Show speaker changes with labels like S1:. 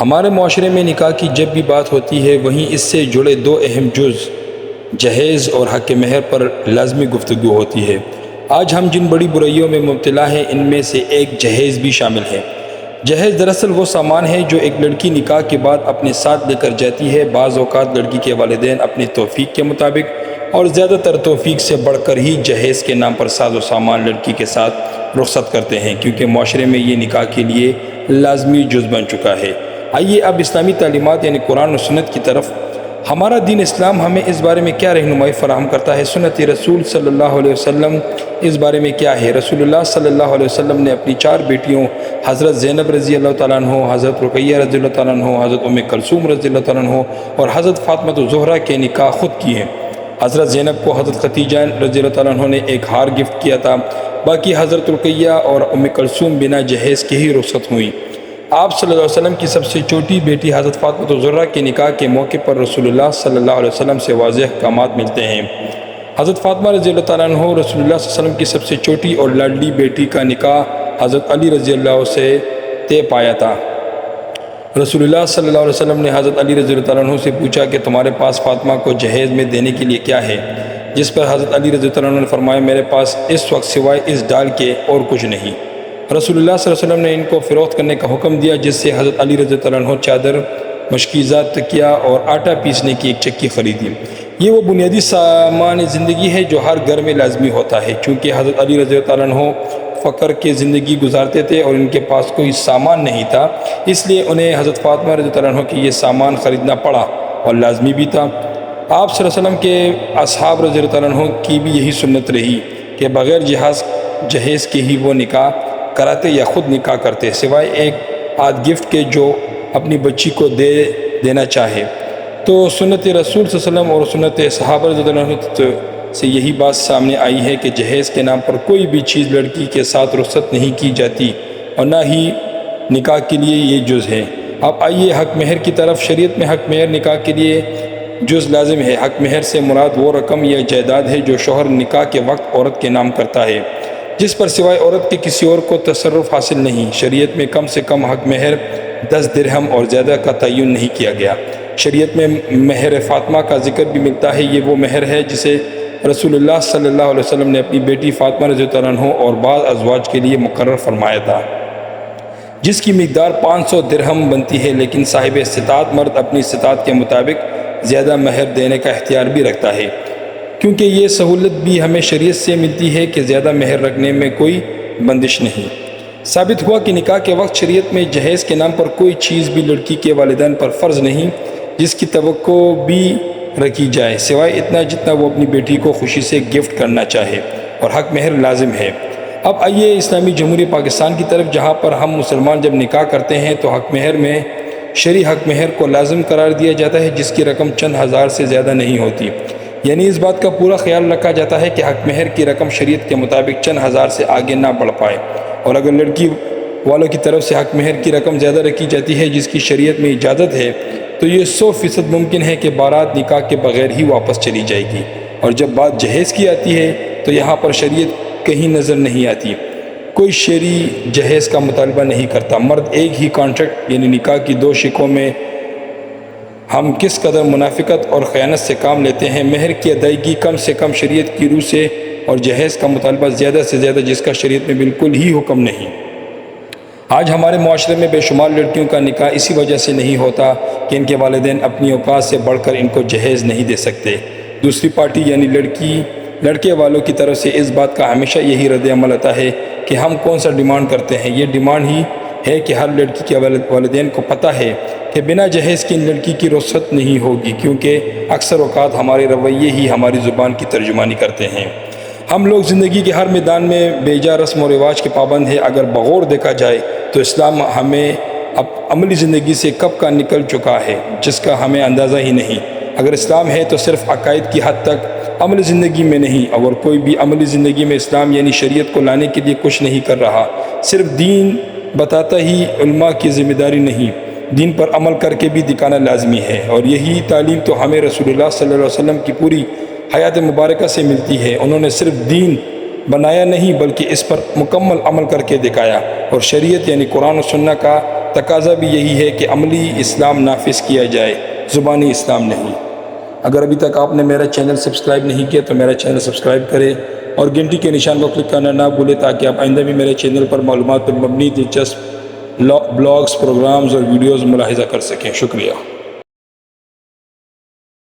S1: ہمارے معاشرے میں نکاح کی جب بھی بات ہوتی ہے وہیں اس سے جڑے دو اہم جز جہیز اور حق مہر پر لازمی گفتگو ہوتی ہے۔ آج ہم جن بڑی برائیوں میں مبتلا ہیں ان میں سے ایک جہیز بھی شامل ہے۔ جہیز دراصل وہ سامان ہے جو ایک لڑکی نکاح کے بعد اپنے ساتھ لے کر جاتی ہے۔ بعض اوقات لڑکی کے والدین اپنی توفیق کے مطابق اور زیادہ تر توفیق سے بڑھ کر ہی جہیز کے نام پر ساز و سامان لڑکی کے ساتھ رخصت کرتے ہیں، کیونکہ معاشرے میں یہ نکاح کے لیے لازمی جز بن چکا ہے۔ آئیے اب اسلامی تعلیمات یعنی قرآن و سنت کی طرف۔ ہمارا دین اسلام ہمیں اس بارے میں کیا رہنمائی فراہم کرتا ہے؟ سنت رسول صلی اللہ علیہ وسلم اس بارے میں کیا ہے؟ رسول اللہ صلی اللہ علیہ وسلم نے اپنی 4 بیٹیوں حضرت زینب رضی اللہ تعالیٰ عنہ، حضرت رقیہ رضی اللہ تعالیٰ عنہ، حضرت ام کلثوم رضی اللہ تعالیٰ عنہ اور حضرت فاطمہ الزہرا کے نکاح خود کیے ہیں۔ حضرت زینب کو حضرت خدیجہ رضی اللہ تعالیٰ عنہ نے ایک ہار گفٹ کیا تھا، باقی حضرت رقیہ اور ام کلثوم بنا جہیز کے ہی رخصت ہوئیں۔ آپ صلی اللہ علیہ وسلم کی سب سے چھوٹی بیٹی حضرت فاطمہ الزہرا کے نکاح کے موقع پر رسول اللہ صلی اللہ علیہ وسلم سے واضح احکامات ملتے ہیں۔ حضرت فاطمہ رضی اللہ تعالیٰ عنہ رسول اللہ صلی اللہ علیہ وسلم کی سب سے چھوٹی اور لاڈلی بیٹی کا نکاح حضرت علی رضی اللہ سے طے پایا تھا۔ رسول اللہ صلی اللہ علیہ وسلم نے حضرت علی رضی اللہ تعالیٰ عنہ سے پوچھا کہ تمہارے پاس فاطمہ کو جہیز میں دینے کے لیے کیا ہے؟ جس پر حضرت علی رضی اللہ تعالیٰ عنہ نے فرمایا میرے پاس اس وقت سوائے اس ڈال کے اور کچھ نہیں۔ رسول اللہ صلی اللہ علیہ وسلم نے ان کو فروخت کرنے کا حکم دیا، جس سے حضرت علی رضی اللہ عنہ چادر، مشکیزات، تکیہ اور آٹا پیسنے کی ایک چکی خریدی۔ یہ وہ بنیادی سامان زندگی ہے جو ہر گھر میں لازمی ہوتا ہے۔ چونکہ حضرت علی رضی اللہ عنہ فقر کی زندگی گزارتے تھے اور ان کے پاس کوئی سامان نہیں تھا، اس لیے انہیں حضرت فاطمہ رضی اللہ عنہ کی یہ سامان خریدنا پڑا اور لازمی بھی تھا۔ آپ صلی اللہ علیہ وسلم کے اصحاب رضی اللہ عنہ کی بھی یہی سنت رہی کہ بغیر جہیز کے ہی وہ نکاح کراتے یا خود نکاح کرتے، سوائے ایک آدھ گفٹ کے جو اپنی بچی کو دینا چاہے۔ تو سنت رسول صلی اللہ علیہ وسلم اور سنت صحابہ رضی اللہ عنہ سے یہی بات سامنے آئی ہے کہ جہیز کے نام پر کوئی بھی چیز لڑکی کے ساتھ رخصت نہیں کی جاتی اور نہ ہی نکاح کے لیے یہ جز ہے۔ اب آئیے حق مہر کی طرف۔ شریعت میں حق مہر نکاح کے لیے جز لازم ہے۔ حق مہر سے مراد وہ رقم یا جائیداد ہے جو شوہر نکاح کے وقت عورت کے نام کرتا ہے، جس پر سوائے عورت کے کسی اور کو تصرف حاصل نہیں۔ شریعت میں کم سے کم حق مہر 10 درہم اور زیادہ کا تعین نہیں کیا گیا۔ شریعت میں مہر فاطمہ کا ذکر بھی ملتا ہے۔ یہ وہ مہر ہے جسے رسول اللہ صلی اللہ علیہ وسلم نے اپنی بیٹی فاطمہ رضی اللہ عنہ اور بعض ازواج کے لیے مقرر فرمایا تھا، جس کی مقدار 500 درہم بنتی ہے، لیکن صاحب استطاعت مرد اپنی استطاعت کے مطابق زیادہ مہر دینے کا اختیار بھی رکھتا ہے، کیونکہ یہ سہولت بھی ہمیں شریعت سے ملتی ہے کہ زیادہ مہر رکھنے میں کوئی بندش نہیں۔ ثابت ہوا کہ نکاح کے وقت شریعت میں جہیز کے نام پر کوئی چیز بھی لڑکی کے والدین پر فرض نہیں جس کی توقع بھی رکھی جائے، سوائے اتنا جتنا وہ اپنی بیٹی کو خوشی سے گفٹ کرنا چاہے، اور حق مہر لازم ہے۔ اب آئیے اسلامی جمہوریہ پاکستان کی طرف، جہاں پر ہم مسلمان جب نکاح کرتے ہیں تو حق مہر میں شرعی حق مہر کو لازم قرار دیا جاتا ہے، جس کی رقم چند ہزار سے زیادہ نہیں ہوتی۔ یعنی اس بات کا پورا خیال رکھا جاتا ہے کہ حق مہر کی رقم شریعت کے مطابق چند ہزار سے آگے نہ بڑھ پائے، اور اگر لڑکی والوں کی طرف سے حق مہر کی رقم زیادہ رکھی جاتی ہے جس کی شریعت میں اجازت ہے تو یہ 100% ممکن ہے کہ بارات نکاح کے بغیر ہی واپس چلی جائے گی۔ اور جب بات جہیز کی آتی ہے تو یہاں پر شریعت کہیں نظر نہیں آتی، کوئی شرعی جہیز کا مطالبہ نہیں کرتا۔ مرد ایک ہی کانٹریکٹ یعنی نکاح کی 2 شقوں میں ہم کس قدر منافقت اور خیانت سے کام لیتے ہیں۔ مہر کی ادائیگی کم سے کم شریعت کی روح سے، اور جہیز کا مطالبہ زیادہ سے زیادہ جس کا شریعت میں بالکل ہی حکم نہیں۔ آج ہمارے معاشرے میں بے شمار لڑکیوں کا نکاح اسی وجہ سے نہیں ہوتا کہ ان کے والدین اپنی اوقات سے بڑھ کر ان کو جہیز نہیں دے سکتے۔ دوسری پارٹی یعنی لڑکے والوں کی طرف سے اس بات کا ہمیشہ یہی رد عمل آتا ہے کہ ہم کون سا ڈیمانڈ کرتے ہیں۔ یہ ڈیمانڈ ہی ہے کہ ہر لڑکی کے والدین کو پتہ ہے کہ بنا جہیز کی ان لڑکی کی رخصت نہیں ہوگی، کیونکہ اکثر اوقات ہمارے رویے ہی ہماری زبان کی ترجمانی کرتے ہیں۔ ہم لوگ زندگی کے ہر میدان میں بے جا رسم و رواج کے پابند ہیں۔ اگر بغور دیکھا جائے تو اسلام ہمیں عملی زندگی سے کب کا نکل چکا ہے جس کا ہمیں اندازہ ہی نہیں۔ اگر اسلام ہے تو صرف عقائد کی حد تک، عملی زندگی میں نہیں۔ اگر کوئی بھی عملی زندگی میں اسلام یعنی شریعت کو لانے کے لیے کچھ نہیں کر رہا، صرف دین بتاتا ہی علماء کی ذمہ داری نہیں، دین پر عمل کر کے بھی دکھانا لازمی ہے۔ اور یہی تعلیم تو ہمیں رسول اللہ صلی اللہ علیہ وسلم کی پوری حیات مبارکہ سے ملتی ہے۔ انہوں نے صرف دین بنایا نہیں بلکہ اس پر مکمل عمل کر کے دکھایا، اور شریعت یعنی قرآن و سنت کا تقاضا بھی یہی ہے کہ عملی اسلام نافذ کیا جائے، زبانی اسلام نہیں۔ اگر ابھی تک آپ نے میرا چینل سبسکرائب نہیں کیا تو میرا چینل سبسکرائب کریں اور گھنٹی کے نشان کو کلک کرنا نہ بھولیں تاکہ آپ آئندہ بھی میرے چینل پر معلومات پر مبنی دلچسپ بلاگز، پروگرامز اور ویڈیوز ملاحظہ کر سکیں۔ شکریہ۔